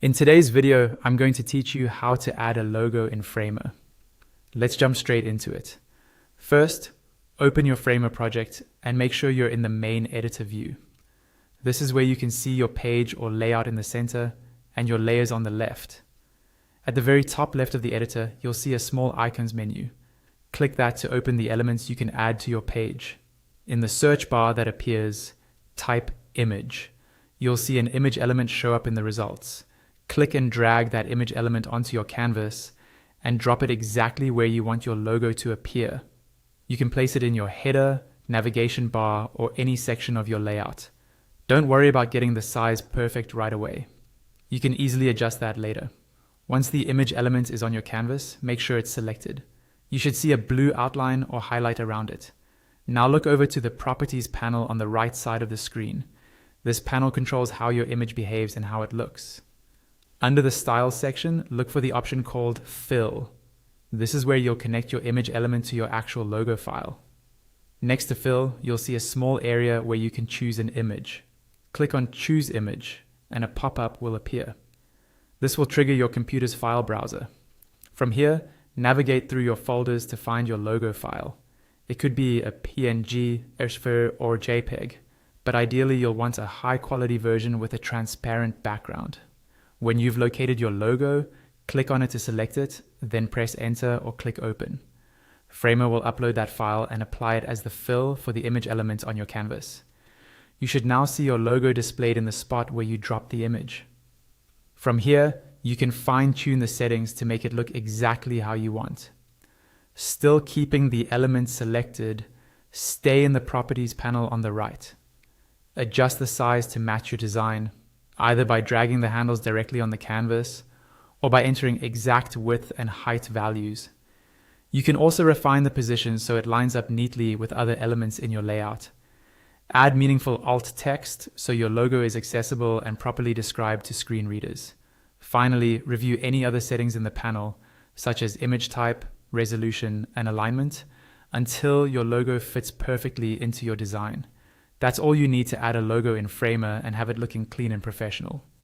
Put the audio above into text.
In today's video, I'm going to teach you how to add a logo in Framer. Let's jump straight into it. First, open your Framer project and make sure you're in the main editor view. This is where you can see your page or layout in the center and your layers on the left. At the very top left of the editor, you'll see a small icons menu. Click that to open the elements you can add to your page. In the search bar that appears, type image. You'll see an image element show up in the results. Click and drag that image element onto your canvas and drop it exactly where you want your logo to appear. You can place it in your header, navigation bar, or any section of your layout. Don't worry about getting the size perfect right away. You can easily adjust that later. Once the image element is on your canvas, make sure it's selected. You should see a blue outline or highlight around it. Now look over to the Properties panel on the right side of the screen. This panel controls how your image behaves and how it looks. Under the Styles section, look for the option called Fill. This is where you'll connect your image element to your actual logo file. Next to Fill, you'll see a small area where you can choose an image. Click on Choose Image, and a pop-up will appear. This will trigger your computer's file browser. From here, navigate through your folders to find your logo file. It could be a PNG, SVG, or JPEG, but ideally you'll want a high-quality version with a transparent background. When you've located your logo, click on it to select it, then press Enter or click Open. Framer will upload that file and apply it as the fill for the image element on your canvas. You should now see your logo displayed in the spot where you dropped the image. From here, you can fine-tune the settings to make it look exactly how you want. Still keeping the element selected, stay in the Properties panel on the right. Adjust the size to match your design, either by dragging the handles directly on the canvas or by entering exact width and height values. You can also refine the position so it lines up neatly with other elements in your layout. Add meaningful alt text so your logo is accessible and properly described to screen readers. Finally, review any other settings in the panel, such as image type, resolution, and alignment, until your logo fits perfectly into your design. That's all you need to add a logo in Framer and have it looking clean and professional.